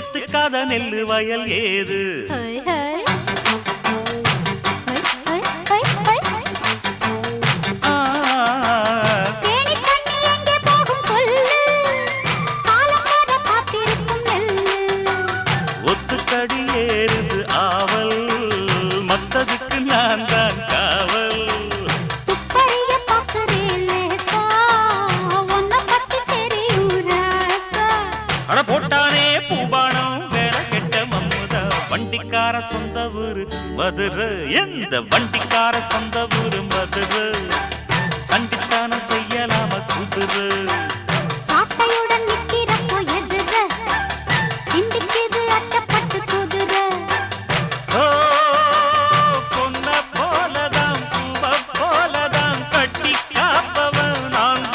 ஏத்துக்காத நெல்லு வயல் ஏது ஒத்துக்கடி ஏறுது ஆவல் மத்ததுக்கு நான் தான் காவல் அட போட்டானே பூபானம் வேற கெட்ட மம்முதா வண்டிக்கார சொந்த ஊரு மதுரை எந்த வண்டிக்கார சொந்த ஊரு மதுரை சண்டித்தான செய்யலாம குதிரை